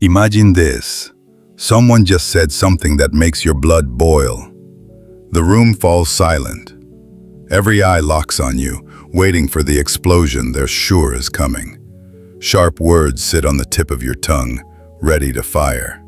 Imagine this. Someone just said something that makes your blood boil. The room falls silent. Every eye locks on you, waiting for the explosion they're sure is coming. Sharp words sit on the tip of your tongue, ready to fire.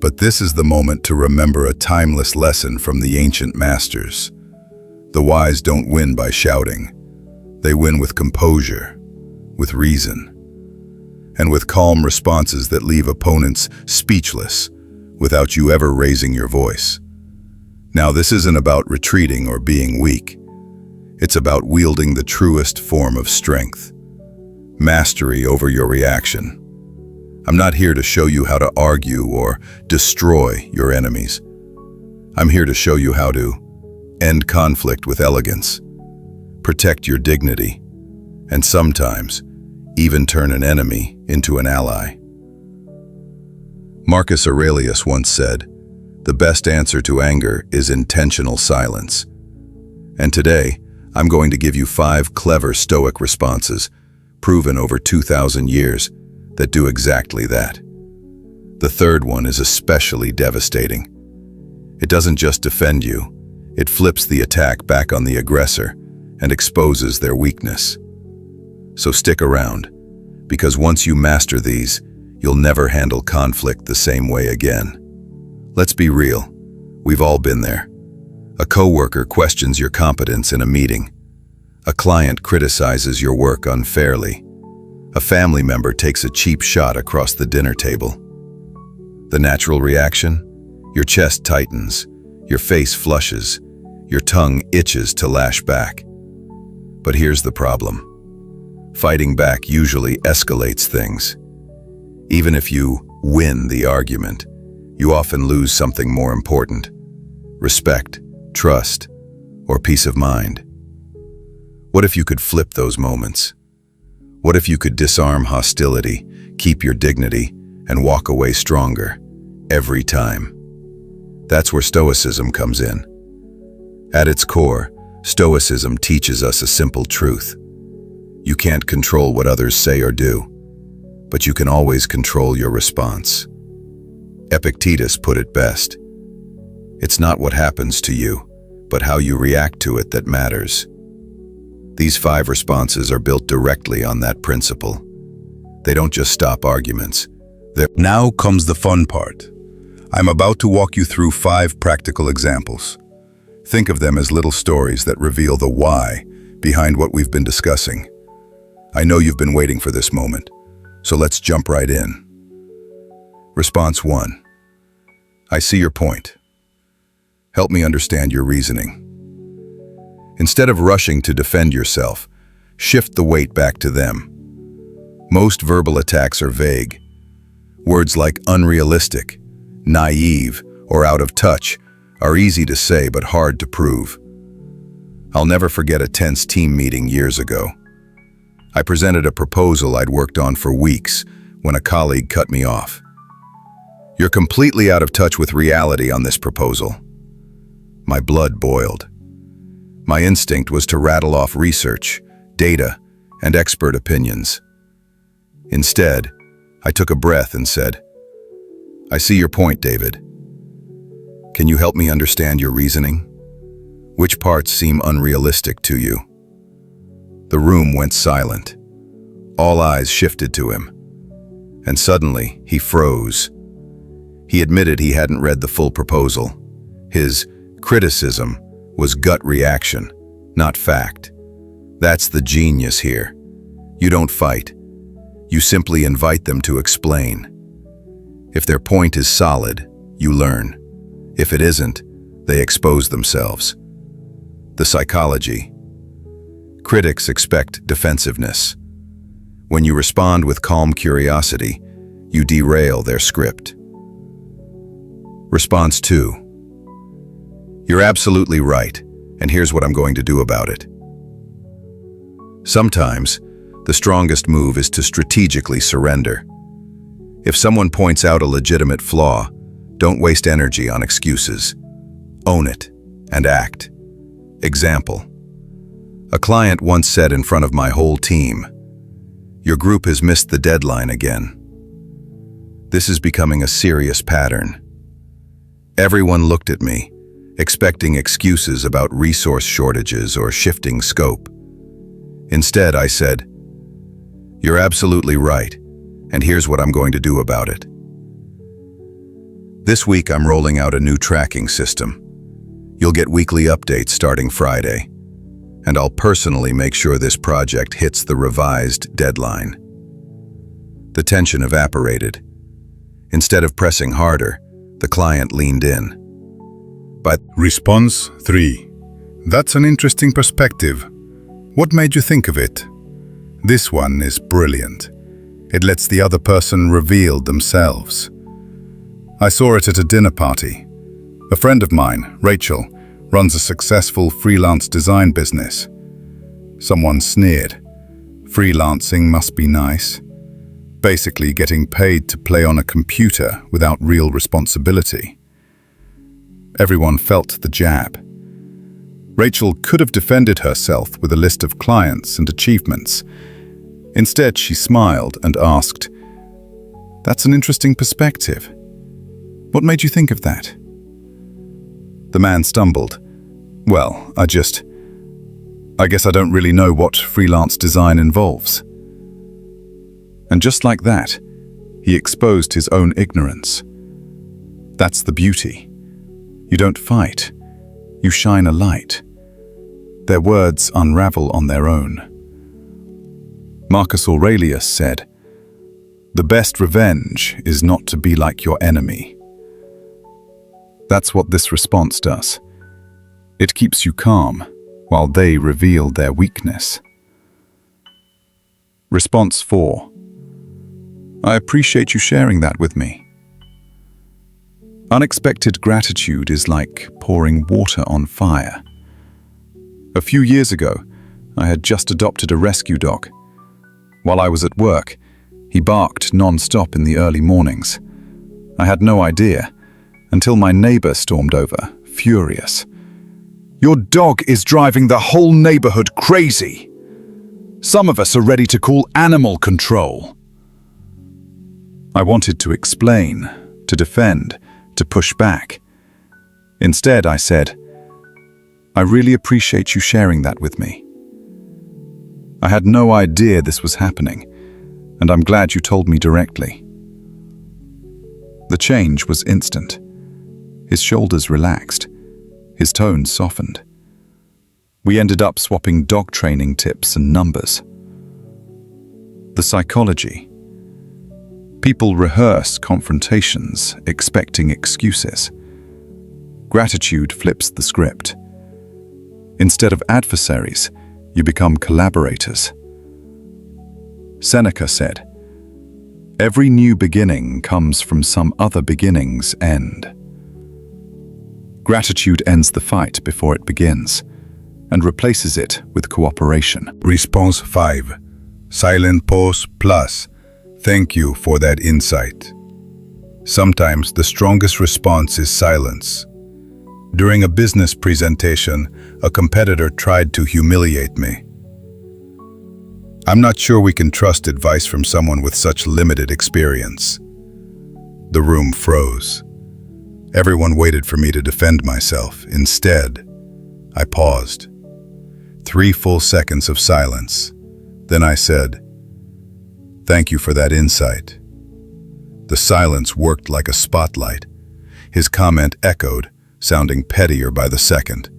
But this is the moment to remember a timeless lesson from the ancient masters. The wise don't win by shouting. They win with composure, with reason, and with calm responses that leave opponents speechless without you ever raising your voice. Now, this isn't about retreating or being weak. It's about wielding the truest form of strength, mastery over your reaction. I'm not here to show you how to argue or destroy your enemies. I'm here to show you how to end conflict with elegance, protect your dignity, and sometimes even turn an enemy into an ally. Marcus Aurelius once said, "The best answer to anger is intentional silence." And today, I'm going to give you 5 clever Stoic responses, proven over 2,000 years, that do exactly that. The third one is especially devastating. It doesn't just defend you, it flips the attack back on the aggressor and exposes their weakness. So stick around, because once you master these, you'll never handle conflict the same way again. Let's be real, we've all been there. A coworker questions your competence in a meeting. A client criticizes your work unfairly. A family member takes a cheap shot across the dinner table. The natural reaction? Your chest tightens, your face flushes, your tongue itches to lash back. But here's the problem. Fighting back usually escalates things. Even if you win the argument, you often lose something more important: respect, trust, or peace of mind. What if you could flip those moments? What if you could disarm hostility, keep your dignity, and walk away stronger every time? That's where Stoicism comes in. At its core, Stoicism teaches us a simple truth. You can't control what others say or do, but you can always control your response. Epictetus put it best. It's not what happens to you, but how you react to it that matters. These 5 responses are built directly on that principle. They don't just stop arguments. Now comes the fun part. I'm about to walk you through 5 practical examples. Think of them as little stories that reveal the why behind what we've been discussing. I know you've been waiting for this moment, so let's jump right in. Response 1. I see your point. Help me understand your reasoning. Instead of rushing to defend yourself, shift the weight back to them. Most verbal attacks are vague. Words like unrealistic, naive, or out of touch are easy to say but hard to prove. I'll never forget a tense team meeting years ago. I presented a proposal I'd worked on for weeks when a colleague cut me off. "You're completely out of touch with reality on this proposal." My blood boiled. My instinct was to rattle off research, data, and expert opinions. Instead, I took a breath and said, "I see your point, David. Can you help me understand your reasoning? Which parts seem unrealistic to you?" The room went silent. All eyes shifted to him. And suddenly, he froze. He admitted he hadn't read the full proposal. His criticism was gut reaction, not fact. That's the genius here. You don't fight. You simply invite them to explain. If their point is solid, you learn. If it isn't, they expose themselves. The psychology. Critics expect defensiveness. When you respond with calm curiosity, you derail their script. Response 2. You're absolutely right, and here's what I'm going to do about it. Sometimes, the strongest move is to strategically surrender. If someone points out a legitimate flaw, don't waste energy on excuses. Own it and act. Example. A client once said in front of my whole team, "Your group has missed the deadline again." This is becoming a serious pattern. Everyone looked at me, expecting excuses about resource shortages or shifting scope. Instead, I said, "You're absolutely right, and here's what I'm going to do about it." This week, I'm rolling out a new tracking system. You'll get weekly updates starting Friday, and I'll personally make sure this project hits the revised deadline. The tension evaporated. Instead of pressing harder, the client leaned in. Response 3. That's an interesting perspective. What made you think of it? This one is brilliant. It lets the other person reveal themselves. I saw it at a dinner party. A friend of mine, Rachel, runs a successful freelance design business. Someone sneered. Freelancing must be nice. Basically getting paid to play on a computer without real responsibility. Everyone felt the jab. Rachel could have defended herself with a list of clients and achievements. Instead, she smiled and asked, "That's an interesting perspective. What made you think of that?" The man stumbled. "Well, I guess I don't really know what freelance design involves." And just like that, he exposed his own ignorance. That's the beauty. You don't fight, you shine a light. Their words unravel on their own. Marcus Aurelius said, "The best revenge is not to be like your enemy." That's what this response does. It keeps you calm while they reveal their weakness. Response 4. I appreciate you sharing that with me. Unexpected gratitude is like pouring water on fire. A few years ago, I had just adopted a rescue dog. While I was at work, he barked non-stop in the early mornings. I had no idea until my neighbor stormed over, furious. "Your dog is driving the whole neighborhood crazy. Some of us are ready to call animal control." I wanted to explain, to defend, to push back. Instead, I said, "I really appreciate you sharing that with me. I had no idea this was happening, and I'm glad you told me directly." The change was instant. His shoulders relaxed. His tone softened. We ended up swapping dog training tips and numbers. The psychology. People rehearse confrontations, expecting excuses. Gratitude flips the script. Instead of adversaries, you become collaborators. Seneca said, "Every new beginning comes from some other beginning's end." Gratitude ends the fight before it begins and replaces it with cooperation. Response 5. Silent pause plus. Thank you for that insight. Sometimes the strongest response is silence. During a business presentation, a competitor tried to humiliate me. I'm not sure we can trust advice from someone with such limited experience. The room froze. Everyone waited for me to defend myself. Instead, I paused. 3 full seconds of silence. Then I said, "Thank you for that insight." The silence worked like a spotlight. His comment echoed, sounding pettier by the second.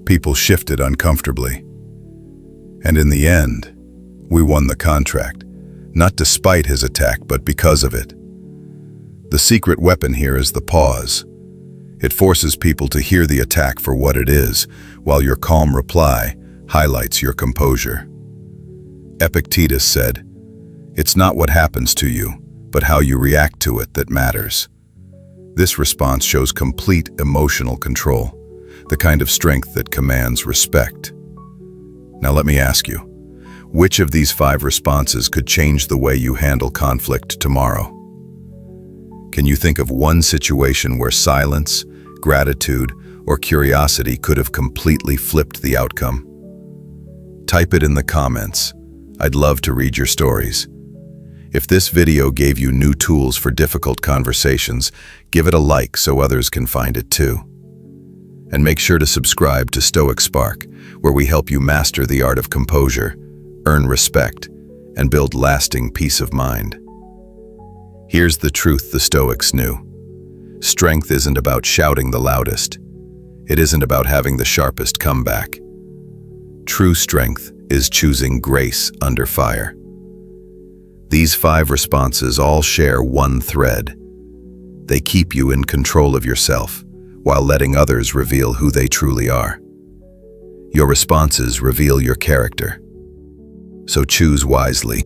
People shifted uncomfortably. And in the end, we won the contract, not despite his attack, but because of it. The secret weapon here is the pause. It forces people to hear the attack for what it is, while your calm reply highlights your composure. Epictetus said, "It's not what happens to you, but how you react to it that matters." This response shows complete emotional control, the kind of strength that commands respect. Now let me ask you, which of these 5 responses could change the way you handle conflict tomorrow? Can you think of one situation where silence, gratitude, or curiosity could have completely flipped the outcome? Type it in the comments. I'd love to read your stories. If this video gave you new tools for difficult conversations, give it a like so others can find it too. And make sure to subscribe to Stoic Spark, where we help you master the art of composure, earn respect, and build lasting peace of mind. Here's the truth the Stoics knew. Strength isn't about shouting the loudest. It isn't about having the sharpest comeback. True strength is choosing grace under fire. These 5 responses all share one thread. They keep you in control of yourself, while letting others reveal who they truly are. Your responses reveal your character. So choose wisely.